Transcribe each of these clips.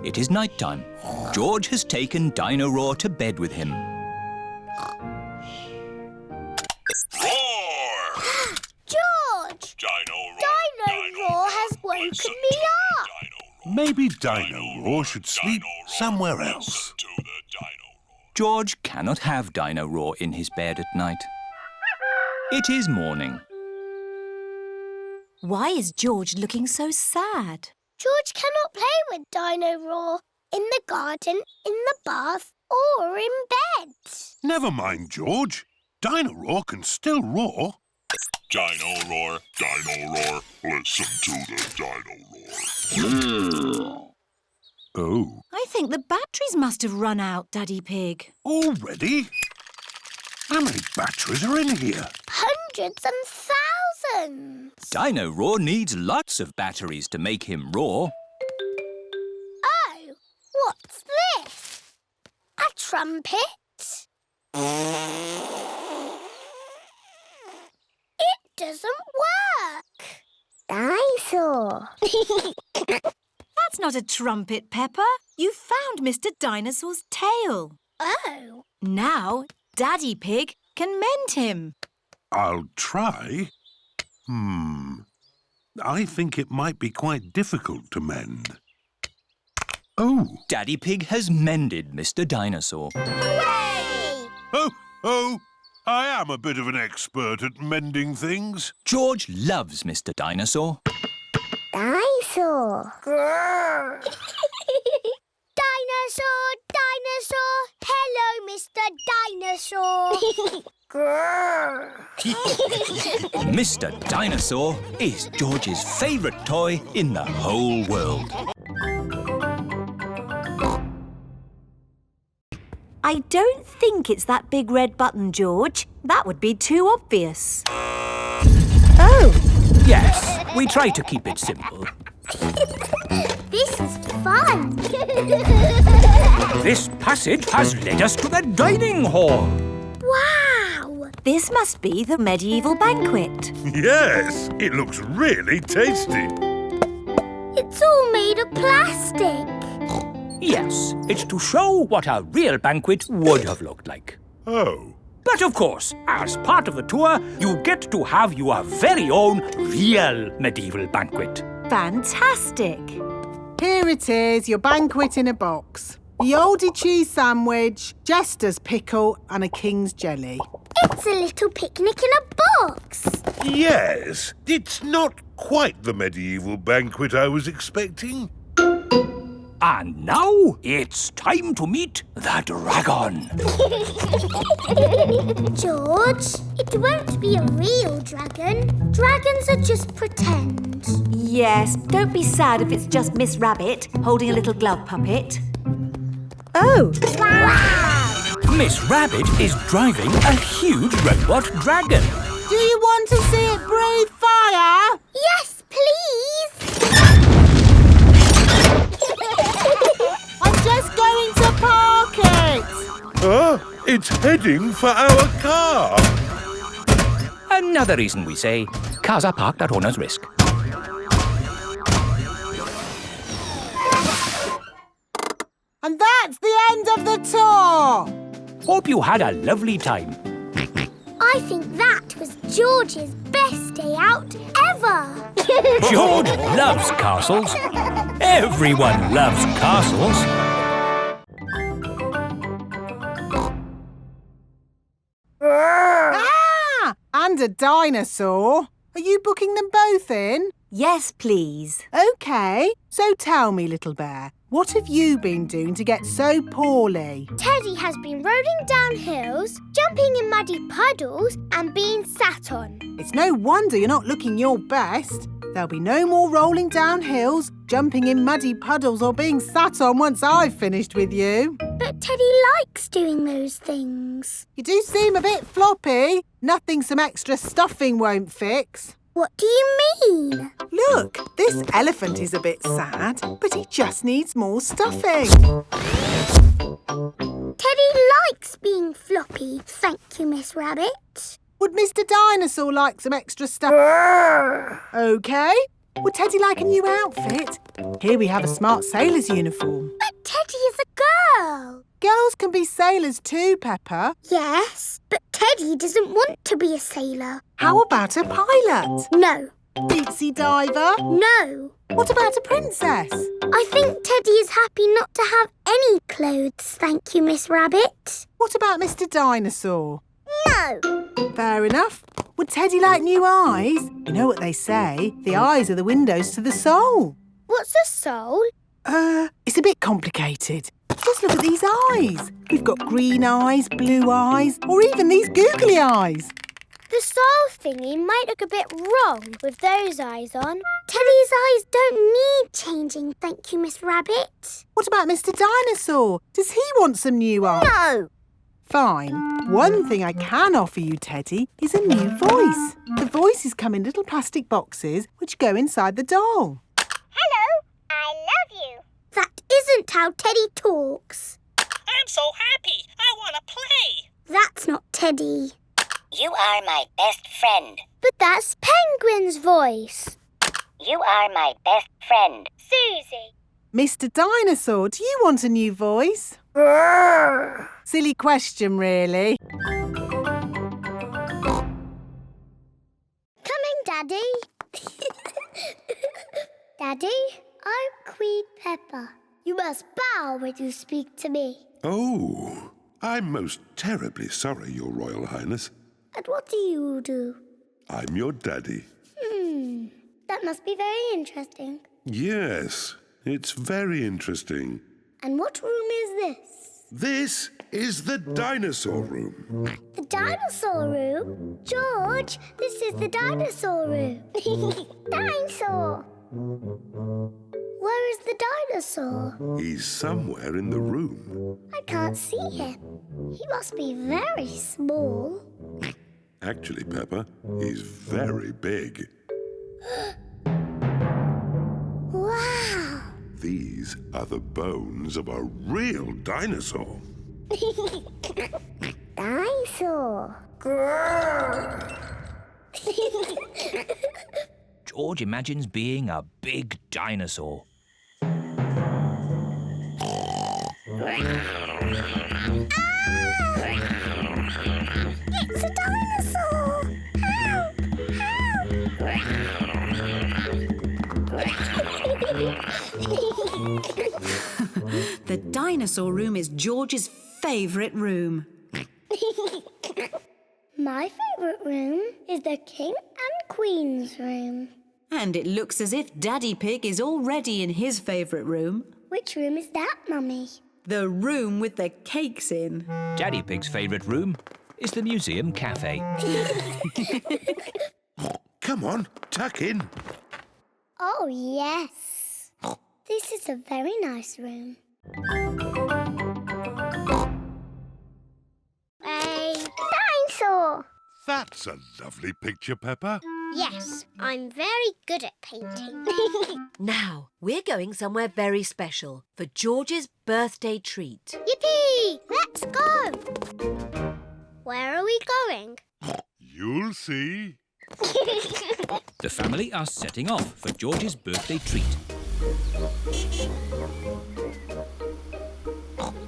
It is night time. George has taken Dino to bed with him. Roar! George! Dino has woken me up. Maybe Dino should sleep somewhere else. George cannot have Dino in his bed at night. It is morning. Why is George looking so sad? George cannot play with Dino in the garden, in the bath or in bed. Never mind, George. Dino can still roar. Dino roar, listen to the Dino roar. Oh. I think the batteries must have run out, Daddy Pig. Already? How many batteries are in here? Hundreds and thousands. Dino needs lots of batteries to make him roar. Oh, what's this? A trumpet? It doesn't work. Dinosaur. That's not a trumpet, Peppa. You found Mr. Dinosaur's tail. Oh. Now, Daddy Pig can mend him. I'll try. I think it might be quite difficult to mend. Oh. Daddy Pig has mended Mr. Dinosaur. Hooray! Oh, I am a bit of an expert at mending things. George loves Mr. Dinosaur. Dinosaur. Grrr. Dinosaur. Hello, Mr. Dinosaur. Grrr. Mr. Dinosaur is George's favourite toy in the whole world. I don't think it's that big red button, George. That would be too obvious. Oh! Yes, we try to keep it simple. This is fun. This passage has led us to the dining hall. Wow! This must be the medieval banquet. Yes, it looks really tasty. It's all made of plastic. Yes, it's to show what a real banquet would have looked like. Oh. But of course, as part of the tour, you get to have your very own real medieval banquet. Fantastic! Here it is, your banquet in a box. The oldie cheese sandwich, jester's pickle and a king's jelly. It's a little picnic in a box. Yes, it's not quite the medieval banquet I was expecting. And now it's time to meet the dragon. George, it won't be a real dragon. Dragons are just pretend. Yes, don't be sad if it's just Miss Rabbit holding a little glove puppet. Oh! Wow! Miss Rabbit is driving a huge robot dragon. Do you want to see it breathe fire? Yes, please! I'm just going to park it. It's heading for our car. Another reason we say cars are parked at owner's risk. And that's the end of the tour. Hope you had a lovely time. I think that was George's best day out ever. George loves castles. Everyone loves castles. And a dinosaur. Are you booking them both in? Yes, please. OK, so tell me, little bear, what have you been doing to get so poorly? Teddy has been rolling down hills, jumping in muddy puddles and being sat on. It's no wonder you're not looking your best. There'll be no more rolling down hills, jumping in muddy puddles or being sat on once I've finished with you. But Teddy likes doing those things. You do seem a bit floppy. Nothing some extra stuffing won't fix. What do you mean? Look, this elephant is a bit sad, but he just needs more stuffing. Teddy likes being floppy, thank you, Miss Rabbit. Would Mr. Dinosaur like some extra stuff? OK. Would Teddy like a new outfit? Here we have a smart sailor's uniform. But Teddy is a girl. Girls can be sailors too, Peppa. Yes, but Teddy doesn't want to be a sailor. How about a pilot? No. Deep-sea diver? No. What about a princess? I think Teddy is happy not to have any clothes, thank you, Miss Rabbit. What about Mr. Dinosaur? No. Fair enough. Would Teddy like new eyes? You know what they say, the eyes are the windows to the soul. What's a soul? It's a bit complicated. Just look at these eyes. We've got green eyes, blue eyes, or even these googly eyes. The soul thingy might look a bit wrong with those eyes on. Teddy's eyes don't need changing, thank you, Miss Rabbit. What about Mr. Dinosaur? Does he want some new eyes? No. Fine. One thing I can offer you, Teddy, is a new voice. The voices come in little plastic boxes which go inside the doll. Hello, I love you. That isn't how Teddy talks. I'm so happy. I want to play. That's not Teddy. You are my best friend. But that's Penguin's voice. You are my best friend. Suzy. Mr. Dinosaur, do you want a new voice? Grrr. Silly question, really. Coming, Daddy. Daddy, I'm Queen Peppa. You must bow when you speak to me. Oh, I'm most terribly sorry, Your Royal Highness. And what do you do? I'm your daddy. That must be very interesting. Yes, it's very interesting. And what room is this? This is the Dinosaur Room. The Dinosaur Room? George, this is the Dinosaur Room. Dinosaur! Where is the dinosaur? He's somewhere in the room. I can't see him. He must be very small. Actually, Peppa, he's very big. Wow! These are the bones of a real dinosaur. Dinosaur! Grrr. George imagines being a big dinosaur. It's a dinosaur! The Dinosaur Room is George's favourite room. My favourite room is the King and Queen's room. And it looks as if Daddy Pig is already in his favourite room. Which room is that, Mummy? The room with the cakes in. Daddy Pig's favourite room is the museum cafe. Come on, tuck in. Oh, yes. This is a very nice room. A dinosaur! That's a lovely picture, Peppa. Yes, I'm very good at painting. Now, we're going somewhere very special for George's birthday treat. Yippee! Let's go! Where are we going? You'll see. The family are setting off for George's birthday treat.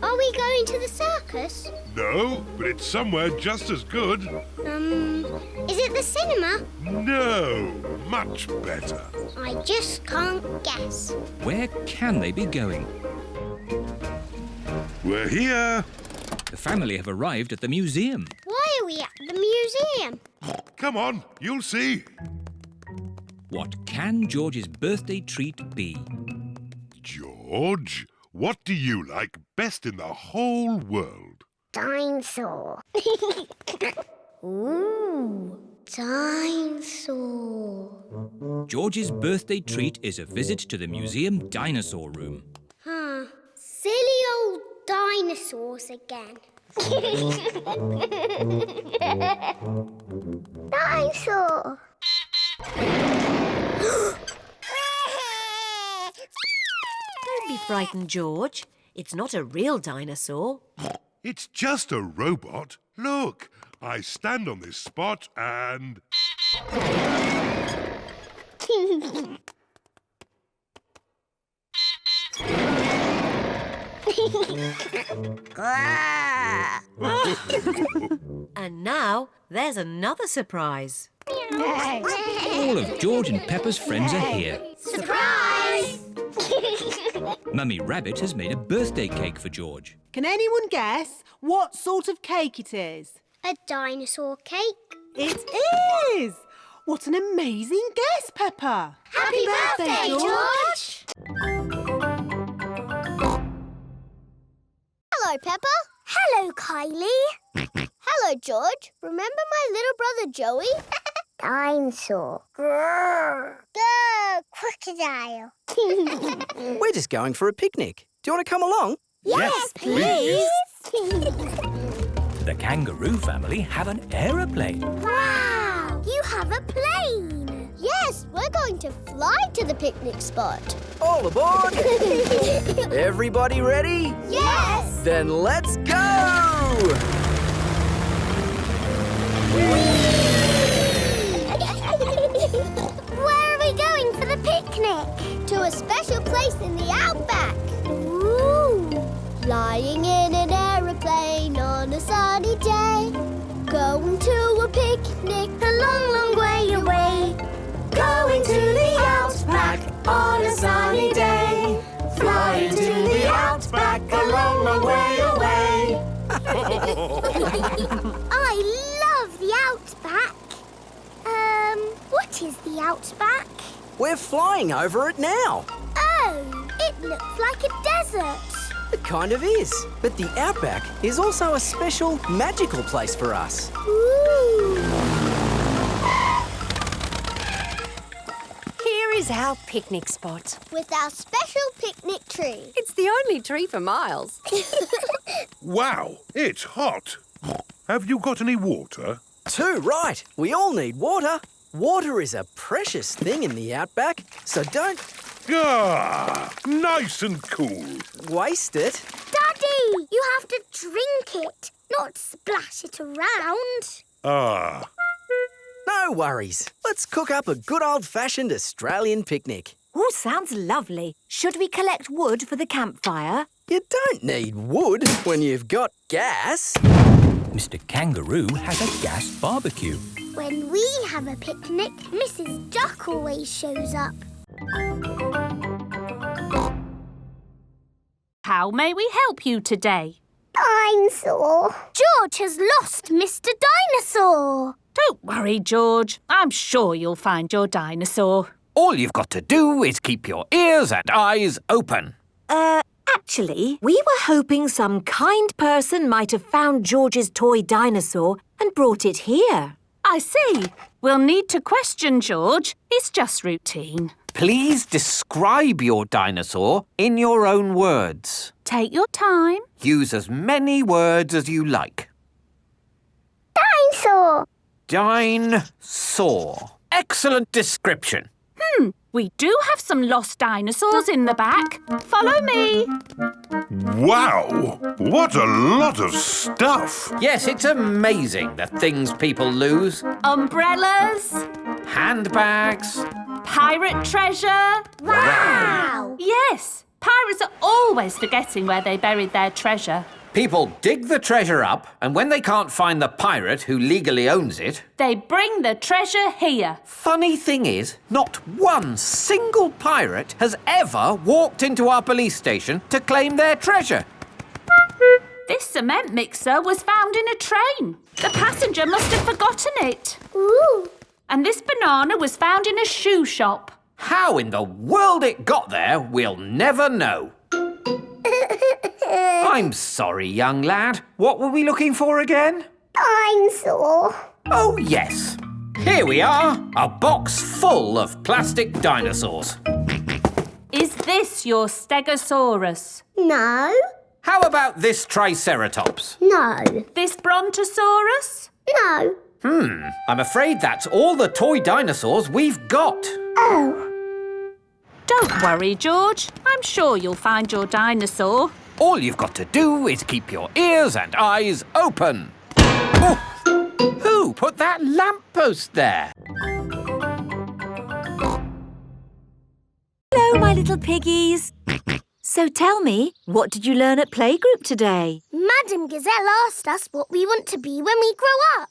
Are we going to the circus? No, but it's somewhere just as good. Is it the cinema? No, much better. I just can't guess. Where can they be going? We're here. The family have arrived at the museum. Why are we at the museum? Come on, you'll see. What can George's birthday treat be? George, what do you like best in the whole world? Dinosaur. Ooh, dinosaur. George's birthday treat is a visit to the museum Dinosaur Room. Huh. Silly old dinosaurs again. Dinosaur. Don't be frightened, George. It's not a real dinosaur. It's just a robot. Look, I stand on this spot and... And now there's another surprise. All of George and Peppa's friends are here. Surprise! Mummy Rabbit has made a birthday cake for George. Can anyone guess what sort of cake it is? A dinosaur cake. It is! What an amazing guess, Peppa! Happy birthday, George! Hello, Peppa. Hello, Kylie. Hello, George. Remember my little brother Joey? Dinosaur. Grrr. Grrr, crocodile. We're just going for a picnic. Do you want to come along? Yes, please. The kangaroo family have an aeroplane. Wow! You have a plane. Yes, we're going to fly to the picnic spot. All aboard! Everybody ready? Yes! Then let's go! Where are we going for the picnic? To a special place in the Outback. Ooh! Flying in an aeroplane on a sunny day. Going to a picnic a long, long way away. Going to the Outback on a sunny day. Flying to the Outback a long, long way away. I love the Outback. What is the Outback? We're flying over it now. Oh, it looks like a desert. It kind of is. But the Outback is also a special, magical place for us. Ooh. Here is our picnic spot. With our special picnic tree. It's the only tree for miles. Wow, it's hot. Have you got any water? Too right. We all need water. Water is a precious thing in the Outback, so don't Ah, nice and cool. waste it. Daddy, you have to drink it, not splash it around. Ah, No worries. Let's cook up a good old-fashioned Australian picnic. Oh, sounds lovely. Should we collect wood for the campfire? You don't need wood when you've got gas. Mr. Kangaroo has a gas barbecue. When we have a picnic, Mrs. Duck always shows up. How may we help you today? Dinosaur. George has lost Mr. Dinosaur. Don't worry, George. I'm sure you'll find your dinosaur. All you've got to do is keep your ears and eyes open. Actually, we were hoping some kind person might have found George's toy dinosaur and brought it here. I see. We'll need to question George. It's just routine. Please describe your dinosaur in your own words. Take your time. Use as many words as you like. Dinosaur. Dine-saw. Excellent description. We do have some lost dinosaurs in the back. Follow me. wow, what a lot of stuff. Yes, it's amazing the things people lose. Umbrellas. Handbags. Pirate treasure. Wow. Yes. Pirates are always forgetting where they buried their treasure. People dig the treasure up, and when they can't find the pirate who legally owns it, They bring the treasure here. funny thing is, not one single pirate has ever walked into our police station to claim their treasure. This cement mixer was found in a train. The passenger must have forgotten it. Ooh. And this banana was found in a shoe shop. How in the world it got there, we'll never know. I'm sorry, young lad. What were we looking for again? Dinosaur. Oh, yes. Here we are, a box full of plastic dinosaurs. Is this your Stegosaurus? No. How about this Triceratops? No. This Brontosaurus? No. I'm afraid that's all the toy dinosaurs we've got. Oh. Don't worry, George. I'm sure you'll find your dinosaur. All you've got to do is keep your ears and eyes open. Oh, who put that lamppost there? Hello, my little piggies. So tell me, what did you learn at playgroup today? Madam Gazelle asked us what we want to be when we grow up.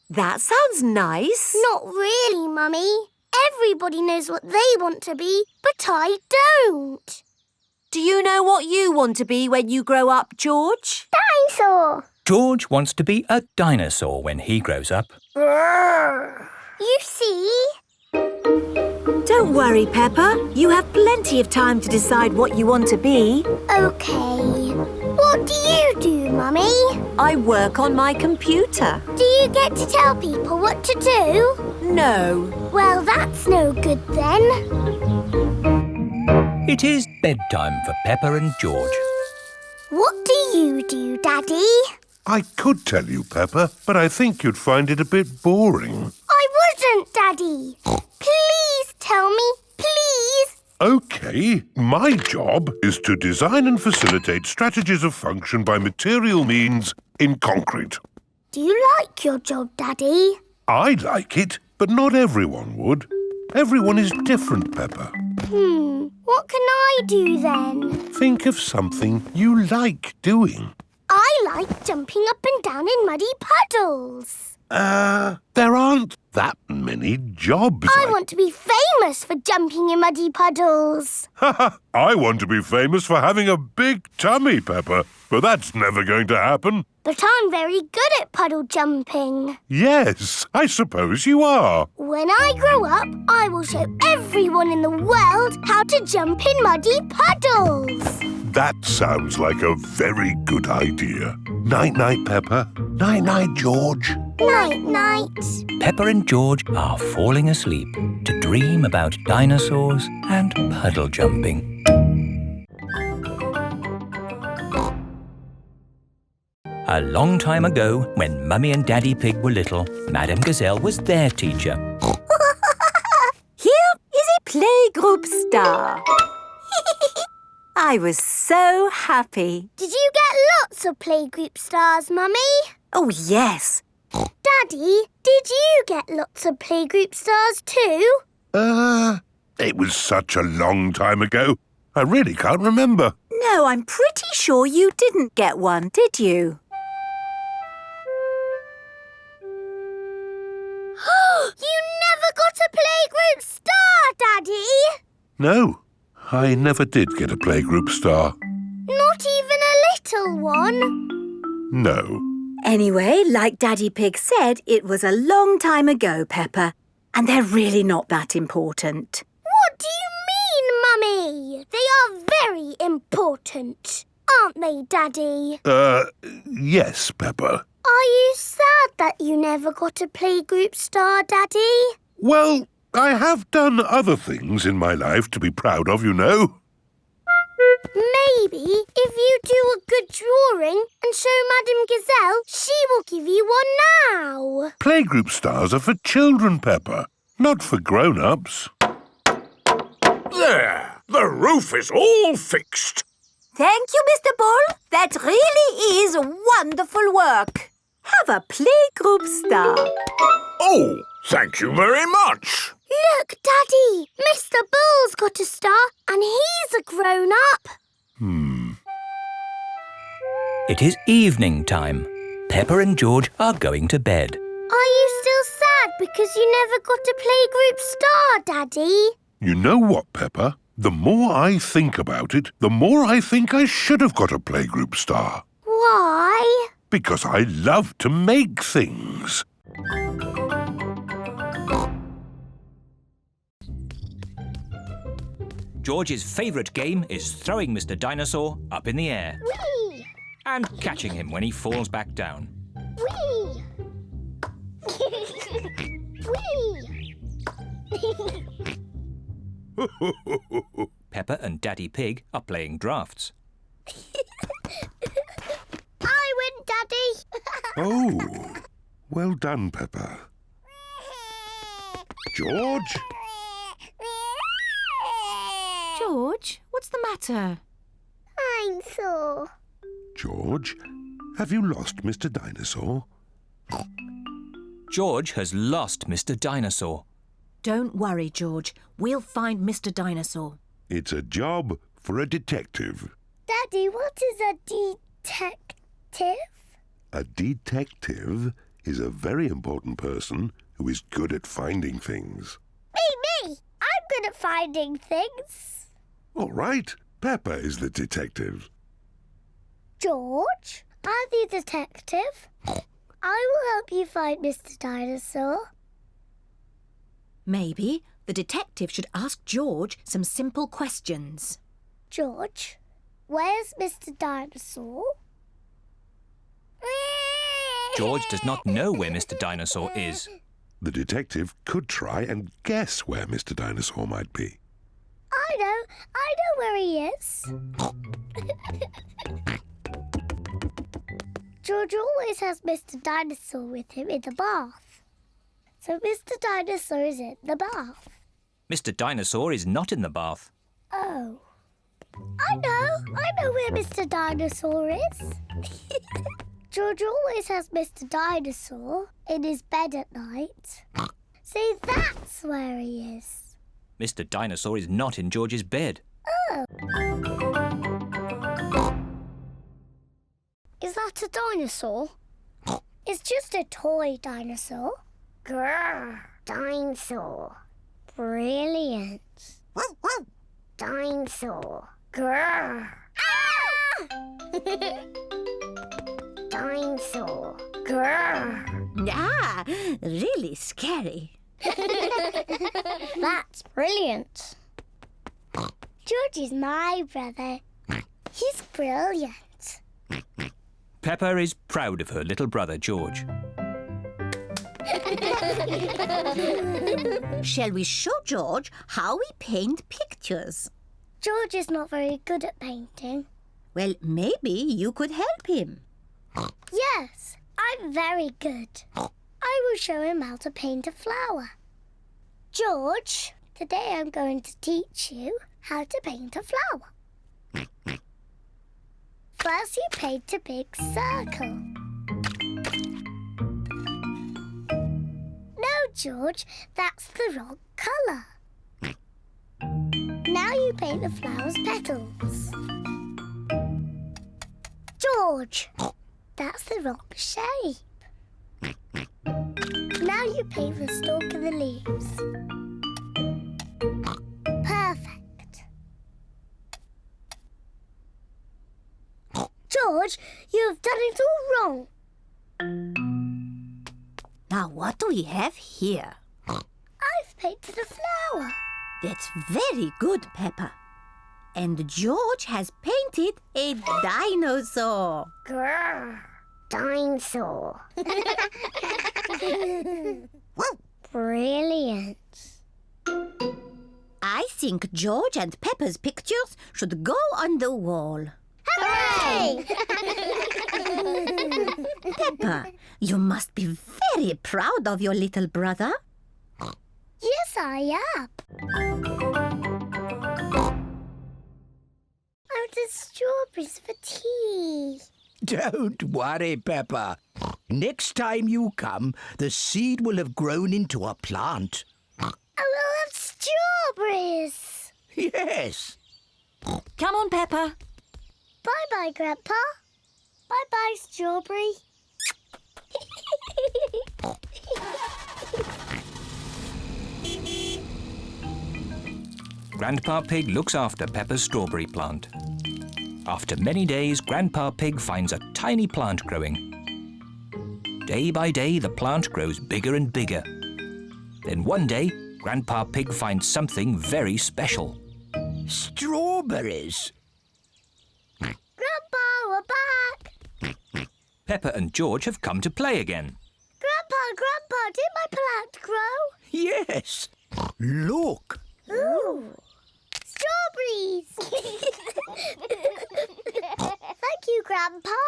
That sounds nice. Not really, Mummy. Everybody knows what they want to be, but I don't. Do you know what you want to be when you grow up, George? Dinosaur. George wants to be a dinosaur when he grows up. You see? Don't worry, Peppa. You have plenty of time to decide what you want to be. OK. What do you do, Mummy? I work on my computer. Do you get to tell people what to do? No. Well, that's no good then. It is bedtime for Peppa and George. What do you do, Daddy? I could tell you, Peppa, but I think you'd find it a bit boring. I wouldn't, Daddy. Please tell me, please. OK, my job is to design and facilitate strategies of function by material means in concrete. Do you like your job, Daddy? I like it, but not everyone would. Everyone is different, Peppa. What can I do then? Think of something you like doing. I like jumping up and down in muddy puddles. There aren't that many jobs. I want to be famous for jumping in muddy puddles. I want to be famous for having a big tummy, Peppa, but that's never going to happen. But I'm very good at puddle jumping. Yes, I suppose you are. When I grow up, I will show everyone in the world how to jump in muddy puddles. That sounds like a very good idea. Night-night, Peppa. Night-night, George. Night-night. Peppa and George are falling asleep to dream about dinosaurs and puddle jumping. A long time ago, when Mummy and Daddy Pig were little, Madame Gazelle was their teacher. Here is a playgroup star. I was so happy. Did you get lots of playgroup stars, Mummy? Oh, yes. Daddy, did you get lots of playgroup stars too? It was such a long time ago. I really can't remember. No, I'm pretty sure you didn't get one, did you? You never got a playgroup star, Daddy! No, I never did get a playgroup star. Not even a little one? No. Anyway, like Daddy Pig said, it was a long time ago, Peppa, and they're really not that important. What do you mean, Mummy? They are very important, aren't they, Daddy? Yes, Peppa. Are you sad that you never got a playgroup star, Daddy? Well, I have done other things in my life to be proud of, you know. Maybe if you do a good drawing and show Madame Gazelle, she will give you one now. Playgroup stars are for children, Peppa, not for grown-ups. There! The roof is all fixed. Thank you, Mr. Bull. That really is wonderful work. Have a playgroup star. Oh, thank you very much. Look, Daddy, Mr. Bull's got a star and he's a grown-up. It is evening time. Peppa and George are going to bed. Are you still sad because you never got a playgroup star, Daddy? You know what, Peppa? The more I think about it, the more I think I should have got a playgroup star. Why? Because I love to make things. George's favourite game is throwing Mr. Dinosaur up in the air Whee! and catching him when he falls back down. Whee! Whee! Peppa and Daddy Pig are playing drafts. I win, Daddy. Oh, well done, Peppa. George? George, what's the matter? I'm sore. George, have you lost Mr. Dinosaur? George has lost Mr. Dinosaur. Don't worry, George. We'll find Mr. Dinosaur. It's a job for a detective. Daddy, what is a detective? A detective is a very important person who is good at finding things. Me! I'm good at finding things. All right, Peppa is the detective. George, I'm the detective. I will help you find Mr. Dinosaur. Maybe the detective should ask George some simple questions. George, where's Mr. Dinosaur? George does not know where Mr. Dinosaur is. The detective could try and guess where Mr. Dinosaur might be. I know where he is. George always has Mr. Dinosaur with him in the bath. So Mr. Dinosaur is in the bath. Mr. Dinosaur is not in the bath. Oh. I know where Mr. Dinosaur is. George always has Mr. Dinosaur in his bed at night. See, that's where he is. Mr. Dinosaur is not in George's bed. Oh. Is that a dinosaur? It's just a toy dinosaur. Grrr, dinosaur. Brilliant. Dinosaur. Grrr. Ah! Dinosaur. Grrr. Ah, really scary. That's brilliant. George is my brother. He's brilliant. Peppa is proud of her little brother, George. Shall we show George how we paint pictures? George is not very good at painting. Well, maybe you could help him. Yes, I'm very good. I will show him how to paint a flower. George, today I'm going to teach you how to paint a flower. First, you paint a big circle. No, George, that's the wrong colour. Now you paint the flower's petals. George, that's the wrong shape. Now you paint the stalk of the leaves. Perfect. George, you have done it all wrong. Now, what do we have here? I've painted a flower. That's very good, Peppa. And George has painted a dinosaur. Grrr, dinosaur. Brilliant. I think George and Peppa's pictures should go on the wall. Hooray! Peppa, you must be very proud of your little brother. Yes, I am. I wanted strawberries for tea. Don't worry, Peppa. Next time you come, the seed will have grown into a plant. I will have strawberries. Yes. Come on, Peppa. Bye-bye, Grandpa. Bye-bye, strawberry. Grandpa Pig looks after Peppa's strawberry plant. After many days, Grandpa Pig finds a tiny plant growing. Day by day, the plant grows bigger and bigger. Then one day, Grandpa Pig finds something very special. Strawberries. Grandpa, we're back. Peppa and George have come to play again. Grandpa, did my plant grow? Yes. Look. Ooh. Strawberries! Thank you, Grandpa.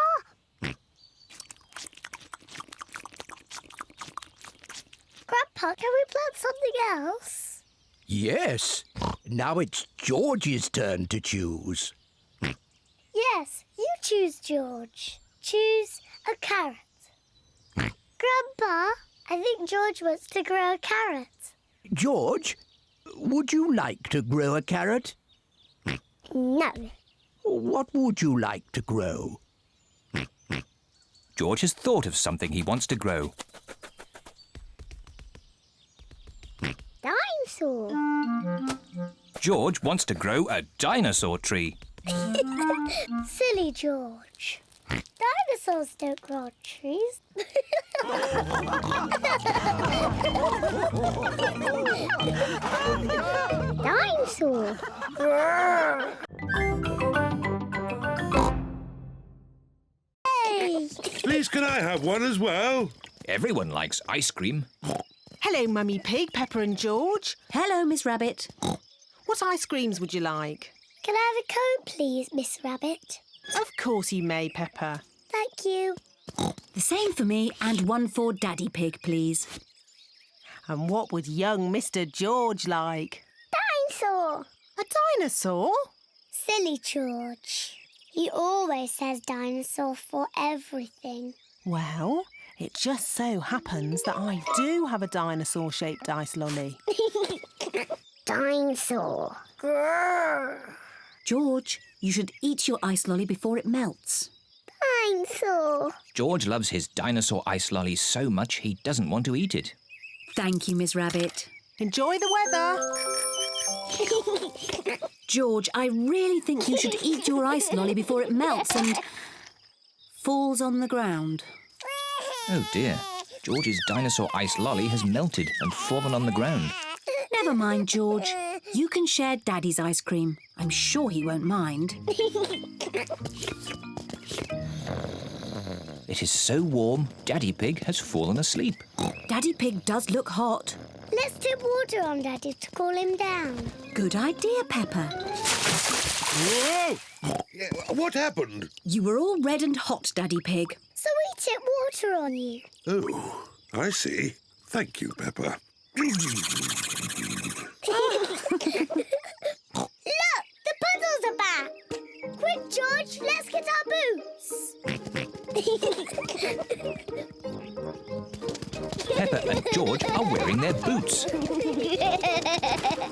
Grandpa, can we plant something else? Yes. Now it's George's turn to choose. Yes, you choose, George. Choose a carrot. Grandpa, I think George wants to grow a carrot. George, would you like to grow a carrot? No. What would you like to grow? George has thought of something he wants to grow. Dinosaur. George wants to grow a dinosaur tree. Silly George. Dinosaurs don't grow on trees. Dinosaur. Hey! Please, can I have one as well? Everyone likes ice cream. Hello, Mummy Pig, Peppa and George. Hello, Miss Rabbit. What ice creams would you like? Can I have a cone, please, Miss Rabbit? Of course you may, Peppa. Thank you. The same for me and one for Daddy Pig, please. And what would young Mr. George like? Dinosaur. A dinosaur? Silly George. He always says dinosaur for everything. Well, it just so happens that I do have a dinosaur-shaped ice lolly. Dinosaur. Grrr. George, you should eat your ice lolly before it melts. Dinosaur. George loves his dinosaur ice lolly so much he doesn't want to eat it. Thank you, Miss Rabbit. Enjoy the weather. George, I really think you should eat your ice lolly before it melts and falls on the ground. Oh dear, George's dinosaur ice lolly has melted and fallen on the ground. Never mind, George. You can share Daddy's ice cream. I'm sure he won't mind. It is so warm, Daddy Pig has fallen asleep. Daddy Pig does look hot. Let's tip water on Daddy to cool him down. Good idea, Peppa. Whoa! What happened? You were all red and hot, Daddy Pig. So we tip water on you. Oh, I see. Thank you, Peppa. Look, the puddles are back. Quick, George, let's get our boots. Peppa and George are wearing their boots.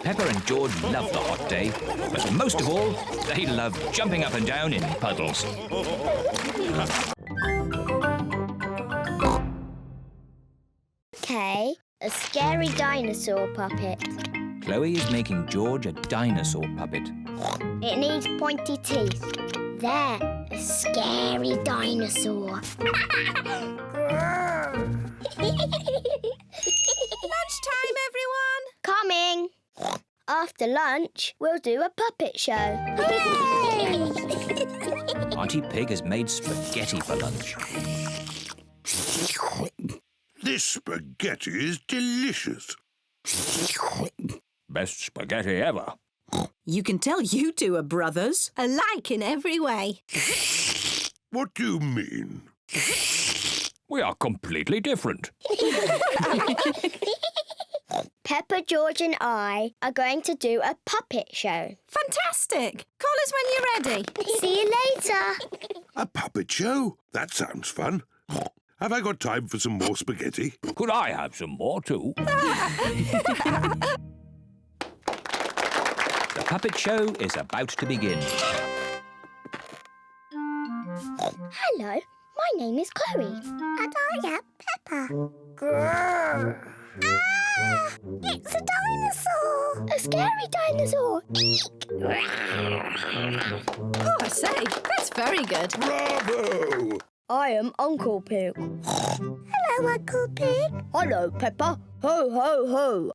Peppa and George love the hot day, but most of all, they love jumping up and down in puddles. Okay, a scary dinosaur puppet. Chloe is making George a dinosaur puppet. It needs pointy teeth. There, a scary dinosaur. Lunchtime, everyone! Coming. After lunch, we'll do a puppet show. Hooray! Auntie Pig has made spaghetti for lunch. This spaghetti is delicious. Best spaghetti ever. You can tell you two are brothers. Alike in every way. What do you mean? We are completely different. Peppa, George and I are going to do a puppet show. Fantastic! Call us when you're ready. See you later. A puppet show? That sounds fun. Have I got time for some more spaghetti? Could I have some more too? The puppet show is about to begin. Hello, my name is Chloe. And I am Peppa. Grrr. Ah! It's a dinosaur! A scary dinosaur! Eek! Oh, I say, that's very good. Bravo! I am Uncle Pig. Hello, Uncle Pig. Hello, Peppa. Ho, ho, ho.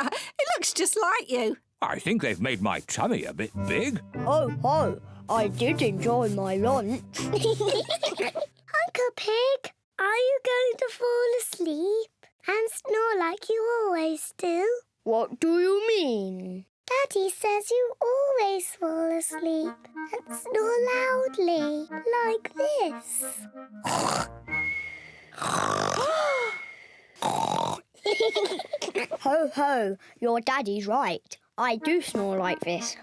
It looks just like you. I think they've made my tummy a bit big. Ho, ho. I did enjoy my lunch. Uncle Pig, are you going to fall asleep and snore like you always do? What do you mean? Daddy says you always fall asleep and snore loudly, like this. Ho, ho, your daddy's right. I do snore like this.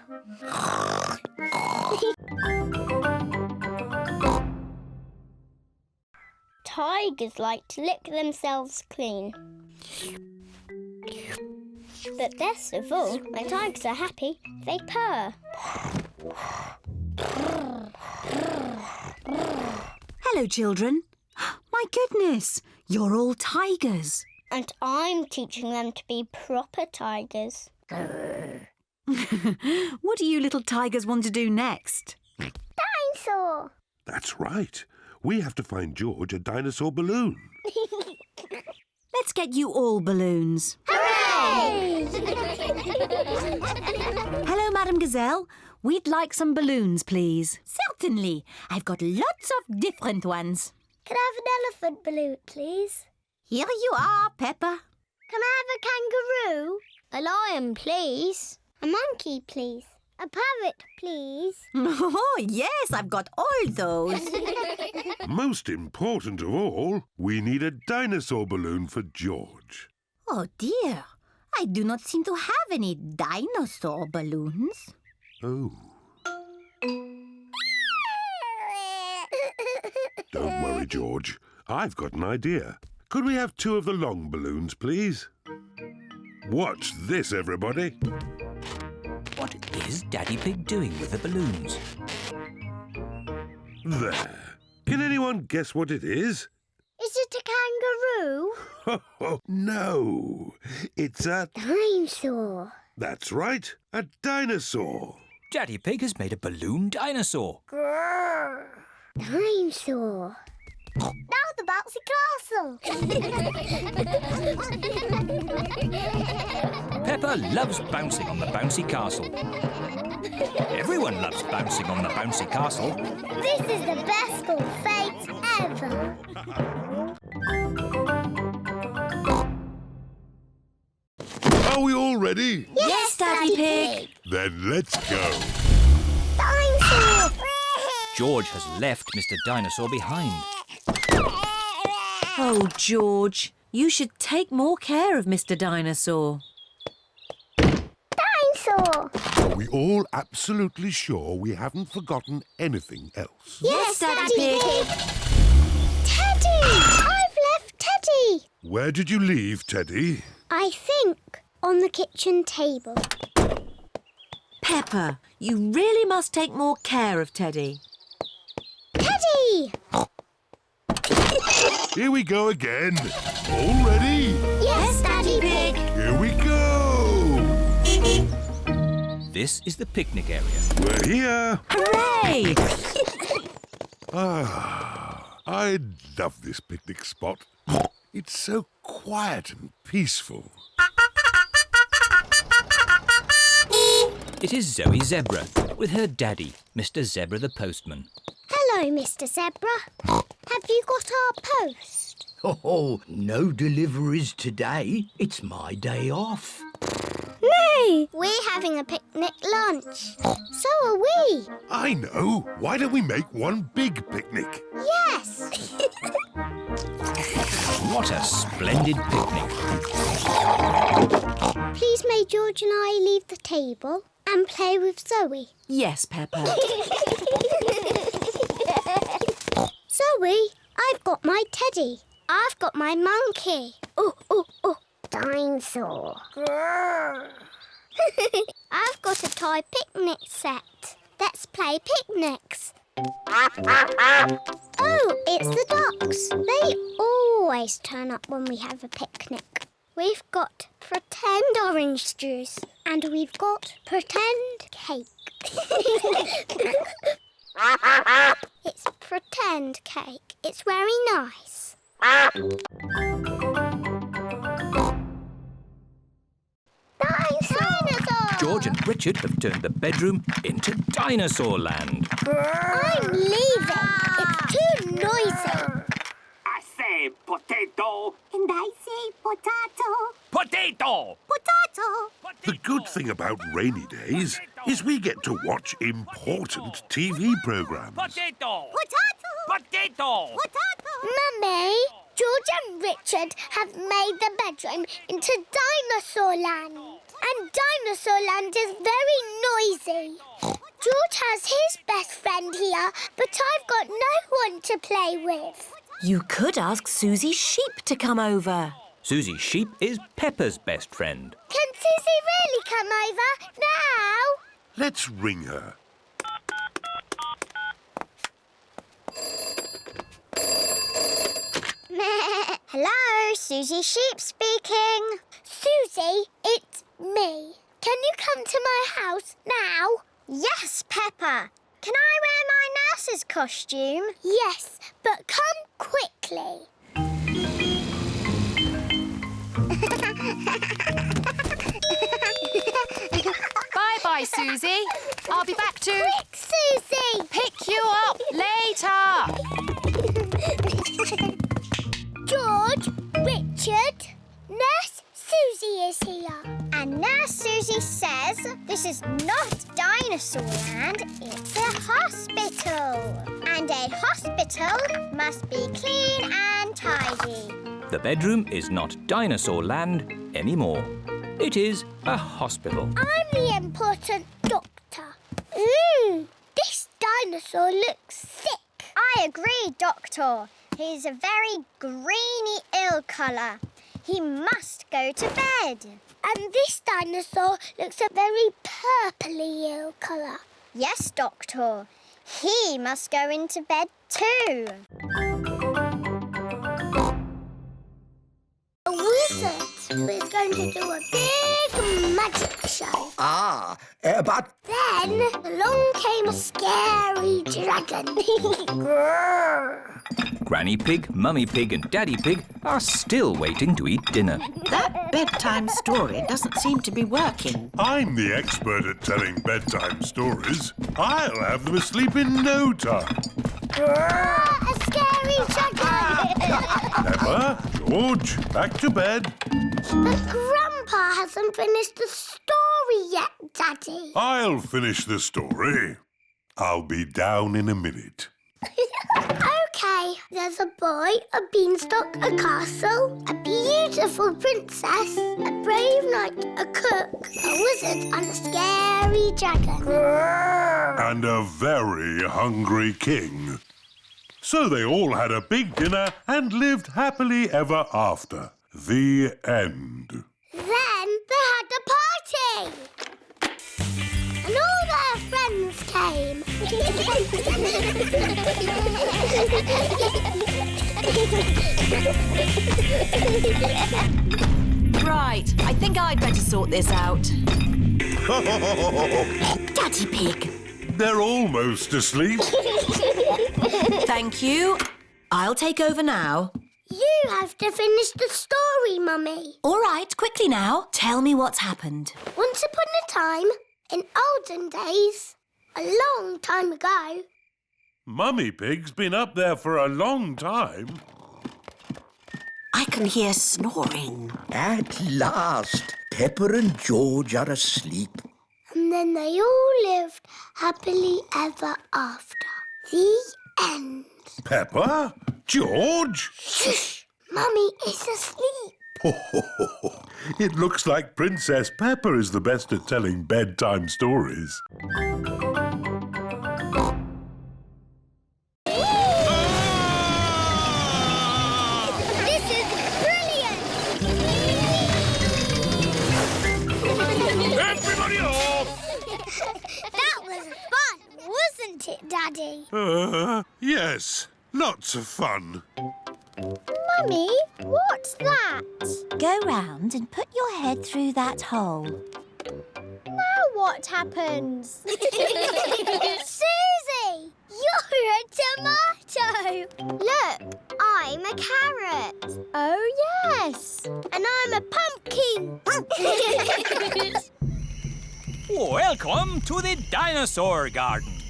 Tigers like to lick themselves clean. But best of all, when tigers are happy, they purr. Hello, children. My goodness, you're all tigers. And I'm teaching them to be proper tigers. What do you little tigers want to do next? Dinosaur! That's right. We have to find George a dinosaur balloon. Let's get you all balloons. Hooray! Hello, Madam Gazelle. We'd like some balloons, please. Certainly. I've got lots of different ones. Can I have an elephant balloon, please? Here you are, Peppa. Can I have a kangaroo? A lion, please. A monkey, please. A parrot, please. Oh, yes, I've got all those. Most important of all, we need a dinosaur balloon for George. Oh, dear. I do not seem to have any dinosaur balloons. Oh. Don't worry, George. I've got an idea. Could we have 2 of the long balloons, please? Watch this, everybody. What is Daddy Pig doing with the balloons? There. Can anyone guess what it is? Is it a kangaroo? No. It's a... Dinosaur. That's right. A dinosaur. Daddy Pig has made a balloon dinosaur. Grrr. Dinosaur. Now the bouncy castle. Peppa loves bouncing on the bouncy castle. Everyone loves bouncing on the bouncy castle. This is the best school fete ever. Are we all ready? Yes, Daddy Pig. Then let's go. Dinosaur. George has left Mr. Dinosaur behind. Oh, George, you should take more care of Mr. Dinosaur. Dinosaur. Are we all absolutely sure we haven't forgotten anything else? Yes, Daddy Pig. Teddy! I've left Teddy. Where did you leave Teddy? I think on the kitchen table. Peppa, you really must take more care of Teddy. Teddy! Here we go again. All ready? Yes, Daddy Pig. Here we go. This is the picnic area. We're here. Hooray! I love this picnic spot. It's so quiet and peaceful. It is Zoe Zebra with her daddy, Mr. Zebra the postman. Hello, Mr. Zebra. Have you got our post? Oh, no deliveries today. It's my day off. No! We're having a picnic lunch. So are we. I know. Why don't we make one big picnic? Yes. What a splendid picnic. Please may George and I leave the table and play with Zoe. Yes, Peppa. Zoe, I've got my teddy. I've got my monkey. Oh, oh, oh. Dinosaur. Grrr. I've got a toy picnic set. Let's play picnics. Oh, it's the ducks. They always turn up when we have a picnic. We've got pretend orange juice and we've got pretend cake. It's pretend cake. It's very nice. Dinosaur! George and Richard have turned the bedroom into Dinosaur Land. I'm leaving. It's too noisy. I say potato. And I say potato. Potato! Potato. The good thing about rainy days is we get to watch important TV programs. Potato! Potato. Potato! Potato. Mummy, George and Richard have made the bedroom into Dinosaur Land. And Dinosaur Land is very noisy. George has his best friend here, but I've got no one to play with. You could ask Suzy Sheep to come over. Suzy Sheep is Peppa's best friend. Can Suzy really come over now? Let's ring her. Hello, Suzy Sheep speaking. Suzy, it's me. Can you come to my house now? Yes, Peppa. Can I wear my nurse's costume? Yes, but come quickly. Bye-bye, Suzy. I'll be back to... Quick, Suzy! pick you up later. George, Richard, Nurse Suzy is here. And Nurse Suzy says this is not Dinosaur Land, it's a hospital. And a hospital must be clean and tidy. The bedroom is not Dinosaur Land anymore. It is a hospital. I'm the important doctor. This dinosaur looks sick. I agree, Doctor. He's a very greeny ill colour. He must go to bed. And this dinosaur looks a very purpley ill colour. Yes, Doctor. He must go into bed too. A wizard who is going to do a big magic show. But... Then along came a scary dragon. Granny Pig, Mummy Pig and Daddy Pig are still waiting to eat dinner. That bedtime story doesn't seem to be working. I'm the expert at telling bedtime stories. I'll have them asleep in no time. A scary dragon. Peppa, George, back to bed. But Grandpa hasn't finished the story yet, Daddy. I'll finish the story. I'll be down in a minute. OK, there's a boy, a beanstalk, a castle, a beautiful princess, a brave knight, a cook, a wizard and a scary dragon. And a very hungry king. So they all had a big dinner and lived happily ever after. The end. Then they had a party. And all their friends came. Right, I think I'd better sort this out. Daddy Pig. They're almost asleep. Thank you. I'll take over now. You have to finish the story, Mummy. All right, quickly now. Tell me what's happened. Once upon a time, in olden days, a long time ago. Mummy Pig's been up there for a long time. I can hear snoring. At last, Peppa and George are asleep. And then they all lived happily ever after. The end. Peppa? George? Shush! Mummy is asleep. It looks like Princess Peppa is the best at telling bedtime stories. This is brilliant! Everybody off! That was fun, wasn't it, Daddy? Yes. Lots of fun. Mummy, what's that? Go round and put your head through that hole. Now what happens? Suzy! You're a tomato! Look, I'm a carrot. Oh, yes. And I'm a pumpkin. Welcome to the Dinosaur Garden.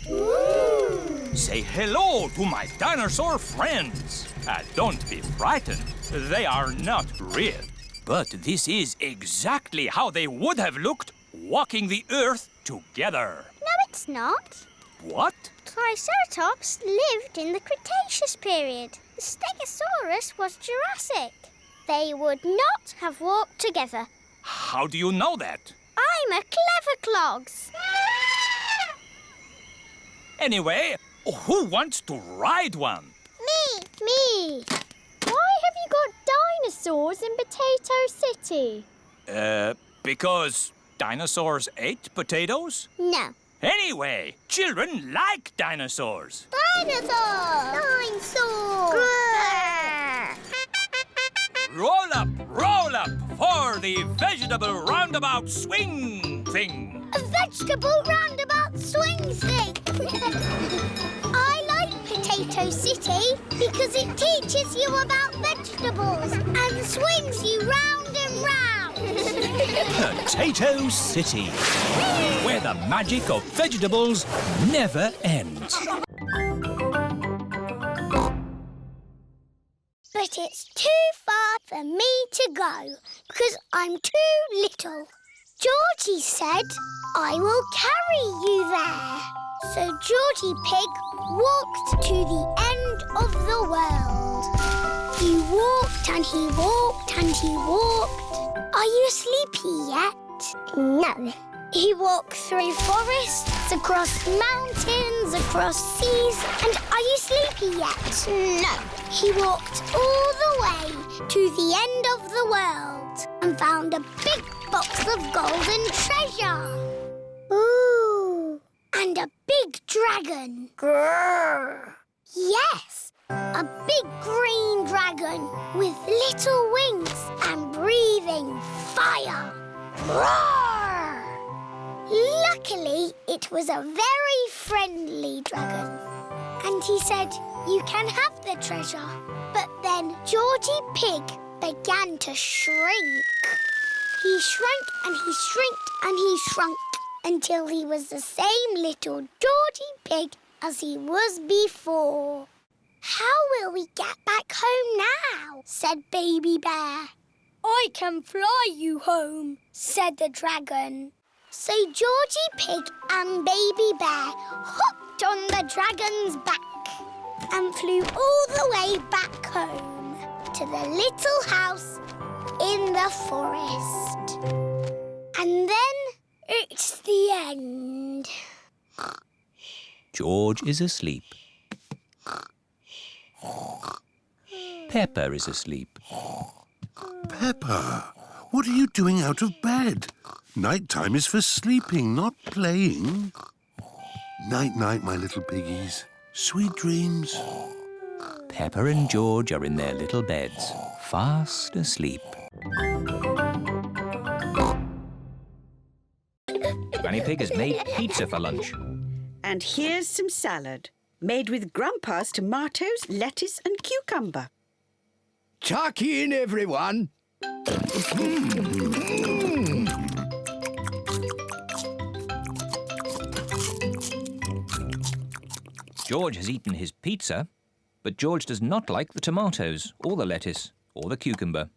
Say hello to my dinosaur friends. Don't be frightened. They are not real. But this is exactly how they would have looked walking the earth together. No, it's not. What? Triceratops lived in the Cretaceous period. The Stegosaurus was Jurassic. They would not have walked together. How do you know that? I'm a clever clogs. Anyway, who wants to ride one? Me. Why have you got dinosaurs in Potato City? Because dinosaurs ate potatoes? No. Anyway, children like dinosaurs. Dinosaur! Dinosaur! roll up for the vegetable roundabout swing thing. A vegetable roundabout swing thing. I like Potato City because it teaches you about vegetables and swings you round and round. Potato City, where the magic of vegetables never ends. But it's too far for me to go because I'm too little. Georgie said, I will carry you there. So Georgie Pig walked to the end of the world. He walked and he walked and he walked. Are you sleepy yet? No. He walked through forests, across mountains, across seas. And are you sleepy yet? No. He walked all the way to the end of the world and found a big box of golden treasure. Ooh. And a big dragon. Grrr. Yes, a big green dragon with little wings and breathing fire. Roar! Luckily, it was a very friendly dragon. And he said, you can have the treasure. But then Georgie Pig began to shrink. He shrank and he shrinked and he shrunk until he was the same little Georgie Pig as he was before. How will we get back home now? Said Baby Bear. I can fly you home, said the dragon. So Georgie Pig and Baby Bear hopped on the dragon's back and flew all the way back home to the little house in the forest. And then it's the end. George is asleep. Peppa is asleep. Peppa, what are you doing out of bed? Night-time is for sleeping, not playing. Night-night, my little piggies. Sweet dreams. Peppa and George are in their little beds, fast asleep. Granny Pig has made pizza for lunch. And here's some salad, made with Grandpa's tomatoes, lettuce and cucumber. Tuck in, everyone. George has eaten his pizza, but George does not like the tomatoes, or the lettuce, or the cucumber.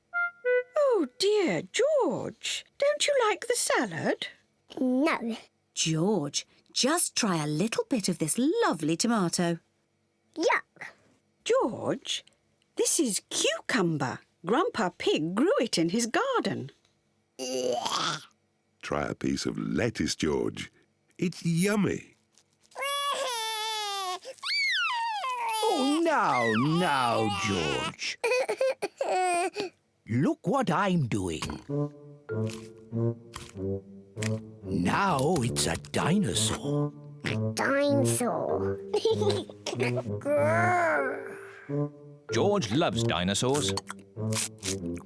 Oh dear, George, don't you like the salad? No. George, just try a little bit of this lovely tomato. Yuck. George, this is cucumber. Grandpa Pig grew it in his garden. Try a piece of lettuce, George. It's yummy. Oh, now, George. Look what I'm doing. Now it's a dinosaur. Dinosaur. George loves dinosaurs.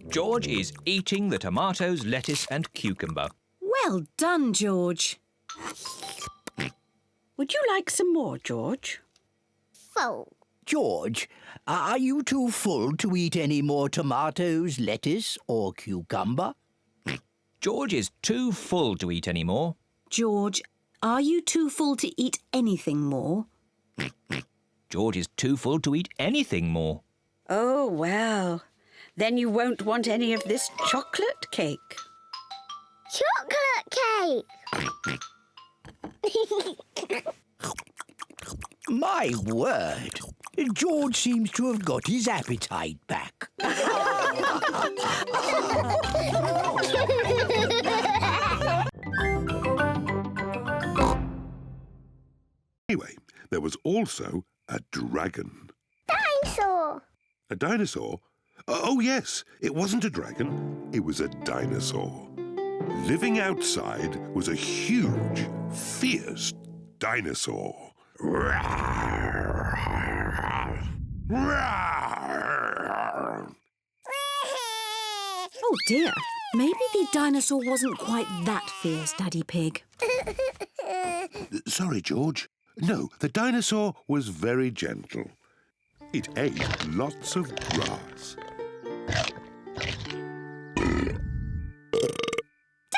George is eating the tomatoes, lettuce and cucumber. Well done, George. Would you like some more, George? Full. George, are you too full to eat any more tomatoes, lettuce or cucumber? George is too full to eat any more. George, are you too full to eat anything more? George is too full to eat anything more. Oh, well, then you won't want any of this chocolate cake. Chocolate cake! My word! George seems to have got his appetite back. Anyway, there was also a dragon. Dinosaur! A dinosaur? Oh, yes. It wasn't a dragon. It was a dinosaur. Living outside was a huge, fierce dinosaur. Oh dear, maybe the dinosaur wasn't quite that fierce, Daddy Pig. Sorry, George. No, the dinosaur was very gentle. It ate lots of grass.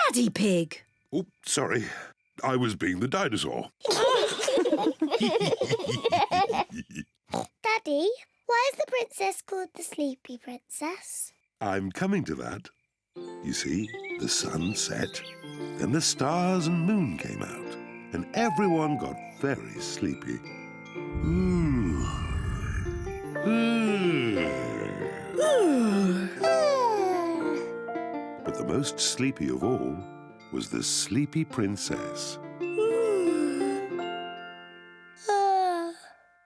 Daddy Pig! Oh, sorry. I was being the dinosaur. Daddy, why is the princess called the Sleepy Princess? I'm coming to that. You see, the sun set, then the stars and moon came out, and everyone got very sleepy. But the most sleepy of all was the Sleepy Princess.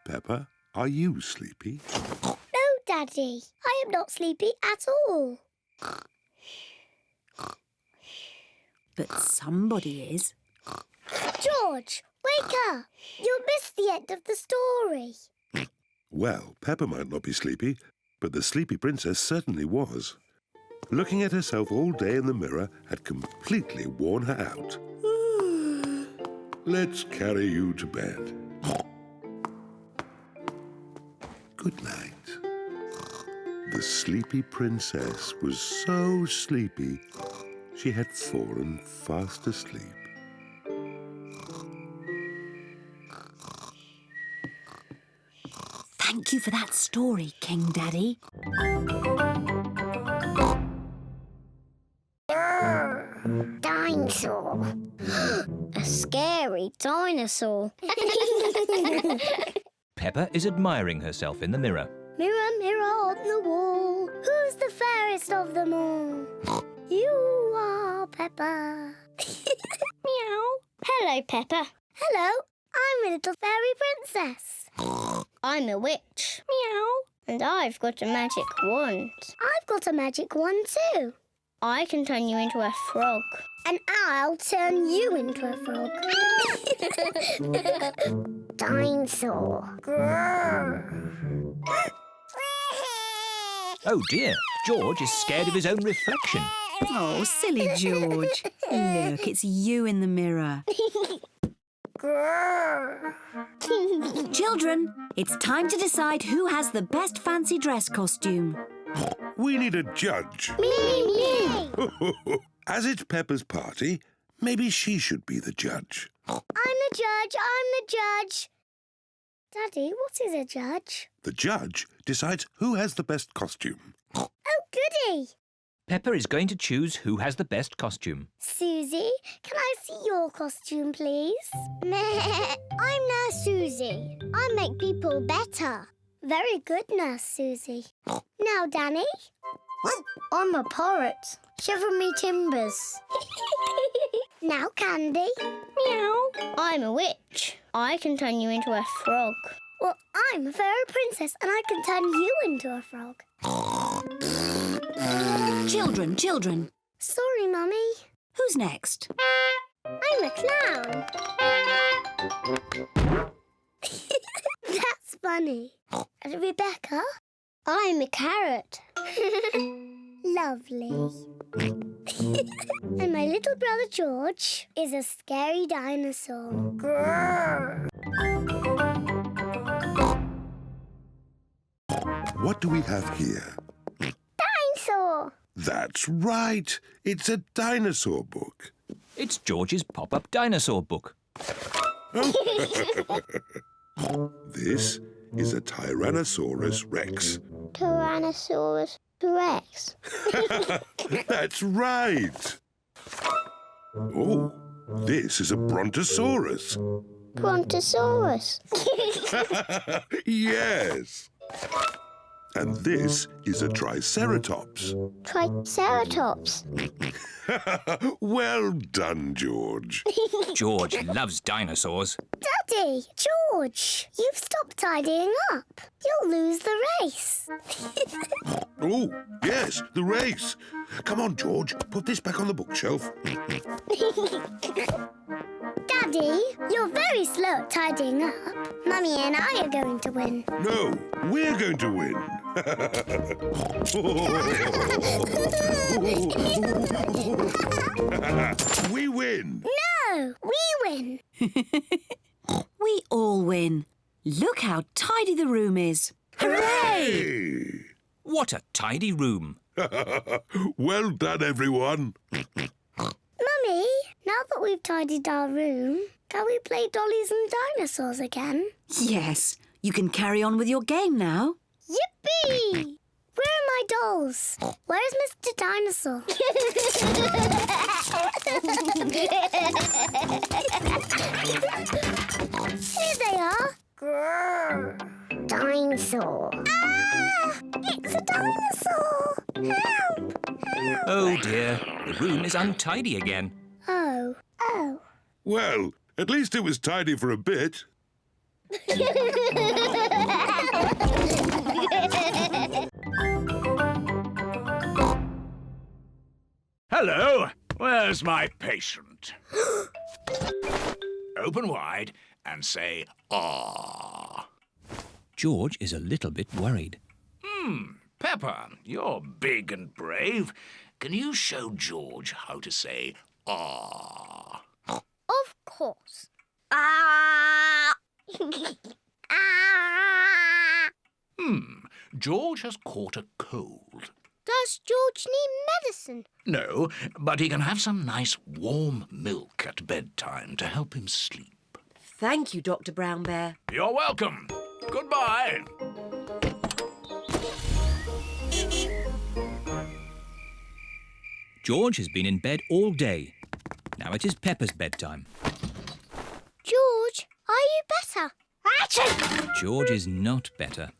Peppa, are you sleepy? No, Daddy. I am not sleepy at all. But somebody is. George, wake up. You'll miss the end of the story. Well, Peppa might not be sleepy, but the Sleepy Princess certainly was. Looking at herself all day in the mirror had completely worn her out. Let's carry you to bed. Good night. The Sleepy Princess was so sleepy, she had fallen fast asleep. Thank you for that story, King Daddy. Dinosaur. A scary dinosaur. Peppa is admiring herself in the mirror. Mirror, mirror on the wall, who's the fairest of them all? You are Peppa. Meow. Hello, Peppa. Hello, I'm a little fairy princess. I'm a witch. Meow. And I've got a magic wand. I've got a magic wand too. I can turn you into a frog. And I'll turn you into a frog. Dinosaur. Oh dear, George is scared of his own reflection. Oh, silly George. Look, it's you in the mirror. Children, it's time to decide who has the best fancy dress costume. We need a judge. Me! As it's Peppa's party, maybe she should be the judge. I'm the judge. Daddy, what is a judge? The judge decides who has the best costume. Oh, goody! Peppa is going to choose who has the best costume. Suzy, can I see your costume, please? I'm Nurse Suzy. I make people better. Very good, Nurse Suzy. Now, Danny. I'm a pirate. Shiver me timbers. Now, Candy. Meow. I'm a witch. I can turn you into a frog. Well, I'm a fairy princess and I can turn you into a frog. Children. Sorry, Mummy. Who's next? I'm a clown. That's funny. And Rebecca? I'm a carrot. Lovely. And my little brother George is a scary dinosaur. Grrr. What do we have here? Dinosaur! That's right. It's a dinosaur book. It's George's pop-up dinosaur book. This is a Tyrannosaurus Rex. Tyrannosaurus Rex. That's right. Oh, this is a Brontosaurus. Brontosaurus. Yes. And this is a Triceratops. Triceratops. Well done, George. George loves dinosaurs. Daddy, George, you've stopped tidying up. You'll lose the race. Oh, yes, the race. Come on, George, put this back on the bookshelf. Daddy, you're very slow at tidying up. Mummy and I are going to win. No, we're going to win. We win. No, we win. We all win. Look how tidy the room is. Hooray! What a tidy room. Well done, everyone. Mummy, now that we've tidied our room, can we play dollies and dinosaurs again? Yes, you can carry on with your game now. Yippee! Where are my dolls? Where is Mr. Dinosaur? Here they are. Grrr. Dinosaur. Ah! It's a dinosaur! Help! Help! Oh dear, the room is untidy again. Oh. Well, at least it was tidy for a bit. Hello, where's my patient? Open wide and say, ah. George is a little bit worried. Peppa, you're big and brave. Can you show George how to say, ah? Of course. Ah! Ah! George has caught a cold. Does George need medicine? No, but he can have some nice warm milk at bedtime to help him sleep. Thank you, Dr. Brown Bear. You're welcome. Goodbye. George has been in bed all day. Now it is Peppa's bedtime. George, are you better? George is not better.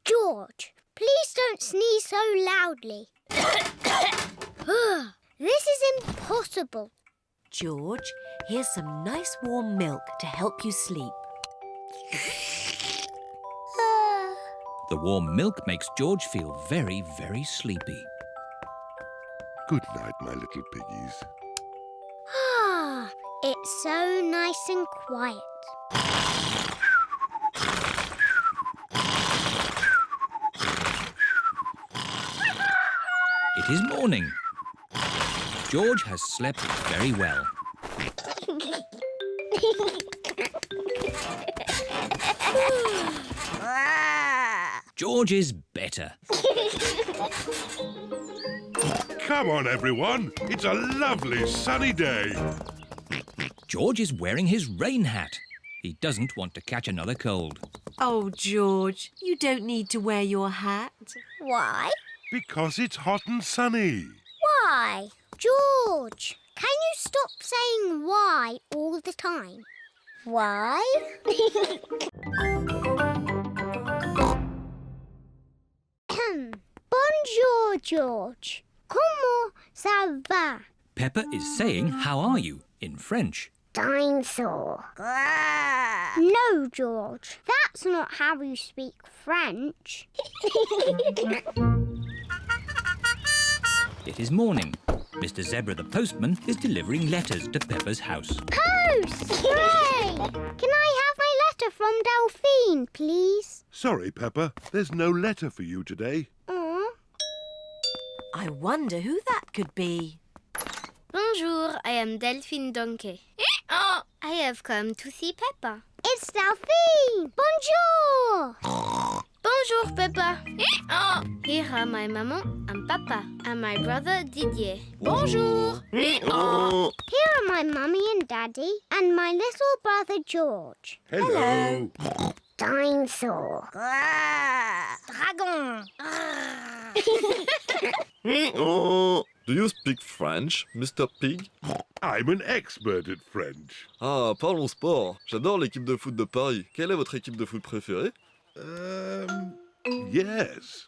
George, please don't sneeze so loudly. This is impossible. George, here's some nice warm milk to help you sleep. The warm milk makes George feel very, very sleepy. Good night, my little piggies. Ah, it's so nice and quiet. It is morning. George has slept very well. George is better. Come on, everyone. It's a lovely sunny day. George is wearing his rain hat. He doesn't want to catch another cold. Oh, George, you don't need to wear your hat. Why? Because it's hot and sunny. Why? George, can you stop saying why all the time? Why? Bonjour, George. Comment ça va? Peppa is saying, "How are you?" in French. Dinosaur. No, George. That's not how you speak French. It is morning. Mr. Zebra the postman is delivering letters to Peppa's house. Post! Hooray! Can I have my letter from Delphine, please? Sorry, Peppa. There's no letter for you today. Aww. I wonder who that could be. Bonjour, I am Delphine Donkey. Oh, I have come to see Peppa. It's Delphine! Bonjour! Bonjour, Peppa. Oh, here are my maman and papa and my brother Didier. Bonjour! Oh. Here are my mummy and daddy and my little brother George. Hello. Dinosaur. Dragon! Do you speak French, Mr. Pig? I'm an expert at French. Ah, parlons sport. J'adore l'équipe de foot de Paris. Quelle est votre équipe de foot préférée? Yes.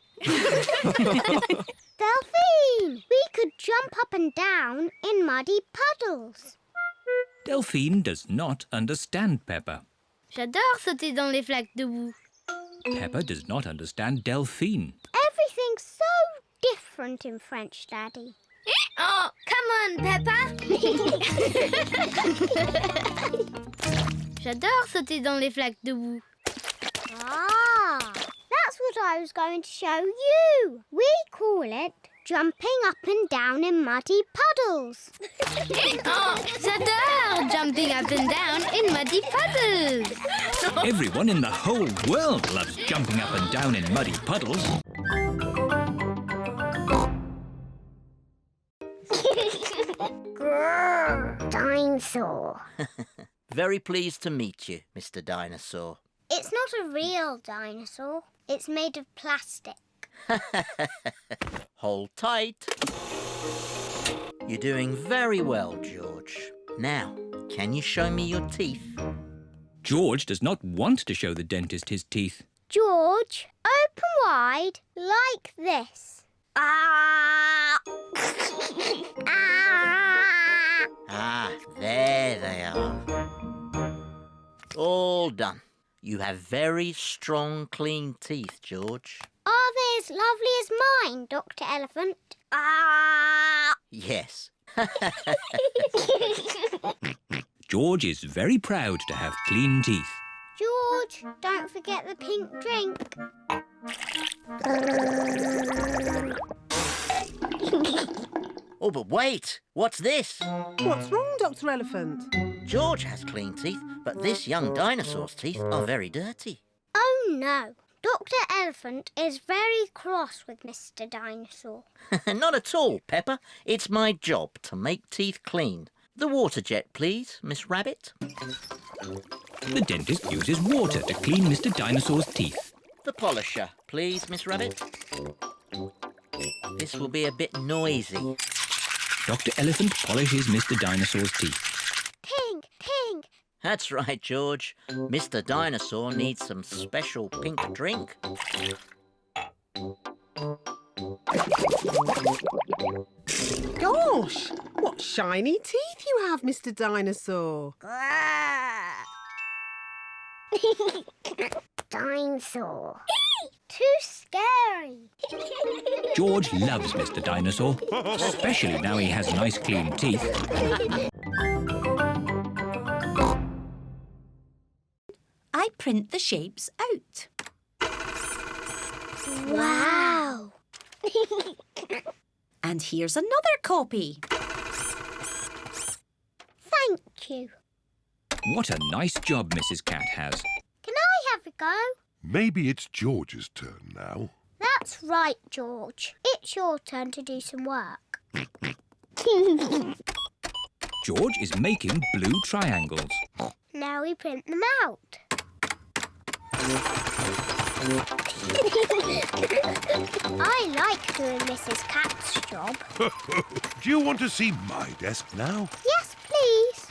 Delphine, we could jump up and down in muddy puddles. Delphine does not understand Peppa. J'adore sauter dans les flaques de boue. Peppa does not understand Delphine. Everything's so different in French, Daddy. Oh, come on, Peppa. J'adore sauter dans les flaques de boue. Ah, that's what I was going to show you. We call it jumping up and down in muddy puddles. Oh, j'adore jumping up and down in muddy puddles. Everyone in the whole world loves jumping up and down in muddy puddles. Dinosaur. Very pleased to meet you, Mr. Dinosaur. It's not a real dinosaur. It's made of plastic. Hold tight. You're doing very well, George. Now, can you show me your teeth? George does not want to show the dentist his teeth. George, open wide like this. Ah! Ah, there they are. All done. You have very strong, clean teeth, George. Are they as lovely as mine, Dr. Elephant? Ah! Yes. George is very proud to have clean teeth. George, don't forget the pink drink. Oh, but wait! What's this? What's wrong, Dr. Elephant? George has clean teeth, but this young dinosaur's teeth are very dirty. Oh, no. Dr. Elephant is very cross with Mr. Dinosaur. Not at all, Peppa. It's my job to make teeth clean. The water jet, please, Miss Rabbit. The dentist uses water to clean Mr. Dinosaur's teeth. The polisher, please, Miss Rabbit. This will be a bit noisy. Dr. Elephant polishes Mr. Dinosaur's teeth. Pink, pink. That's right, George. Mr. Dinosaur needs some special pink drink. Gosh, what shiny teeth you have, Mr. Dinosaur. Dinosaur. Too scary. George loves Mr. Dinosaur, especially now he has nice clean teeth. I print the shapes out. Wow. And here's another copy. Thank you. What a nice job Mrs. Cat has. Can I have a go? Maybe it's George's turn now. That's right, George. It's your turn to do some work. George is making blue triangles. Now we print them out. I like doing Mrs. Cat's job. Do you want to see my desk now? Yes, please.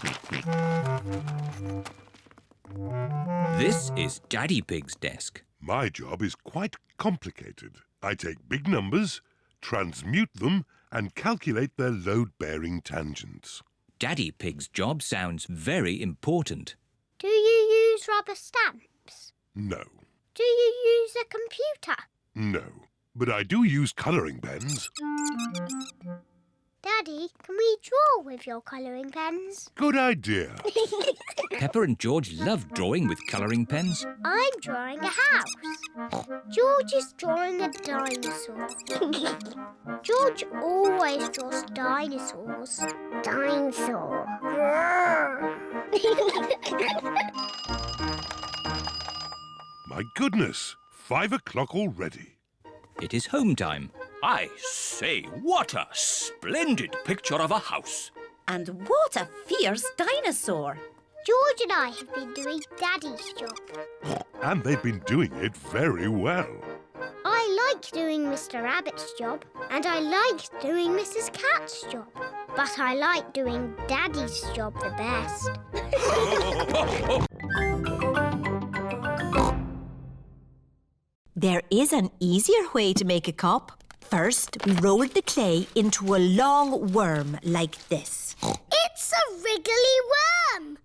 This is Daddy Pig's desk. My job is quite complicated. I take big numbers, transmute them, and calculate their load-bearing tangents. Daddy Pig's job sounds very important. Do you use rubber stamps? No. Do you use a computer? No. But I do use colouring pens. Daddy, can we draw with your colouring pens? Good idea. Peppa and George love drawing with colouring pens. I'm drawing a house. George is drawing a dinosaur. George always draws dinosaurs. Dinosaur. My goodness, 5 o'clock already. It is home time. I say, what a splendid picture of a house. And what a fierce dinosaur. George and I have been doing Daddy's job. And they've been doing it very well. I like doing Mr. Rabbit's job, and I like doing Mrs. Cat's job. But I like doing Daddy's job the best. There is an easier way to make a cup. First, we roll the clay into a long worm like this. It's a wriggly worm.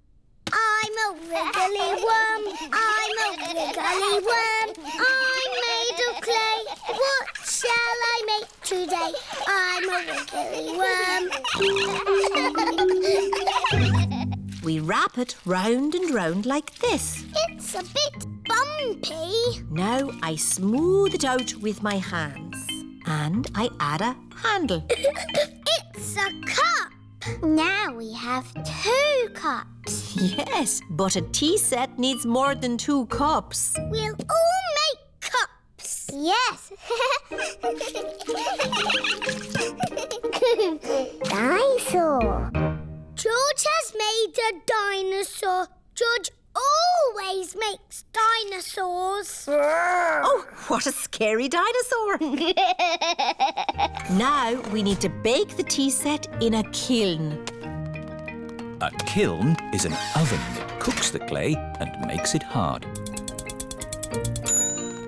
I'm a wriggly worm. I'm a wriggly worm. I'm made of clay. What's shall I make today? I'm a wiggly worm. We wrap it round and round like this. It's a bit bumpy. Now I smooth it out with my hands. And I add a handle. It's a cup. Now we have 2 cups. Yes, but a tea set needs more than 2 cups. We'll all make cups. Yes. Dinosaur. George has made a dinosaur. George always makes dinosaurs. Oh, what a scary dinosaur. Now we need to bake the tea set in a kiln. A kiln is an oven that cooks the clay and makes it hard.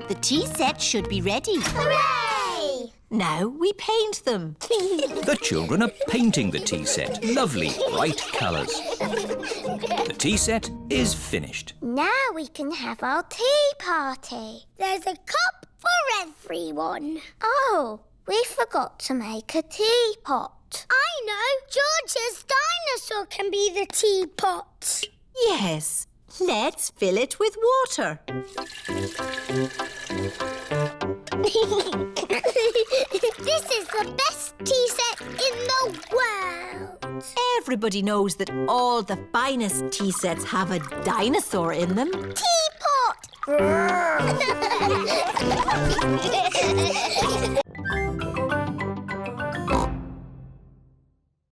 The tea set should be ready. Hooray! Now we paint them. The children are painting the tea set. Lovely, bright colours. The tea set is finished. Now we can have our tea party. There's a cup for everyone. Oh, we forgot to make a teapot. I know, George's dinosaur can be the teapot. Yes, let's fill it with water. This is the best tea set in the world. Everybody knows that all the finest tea sets have a dinosaur in them. Teapot!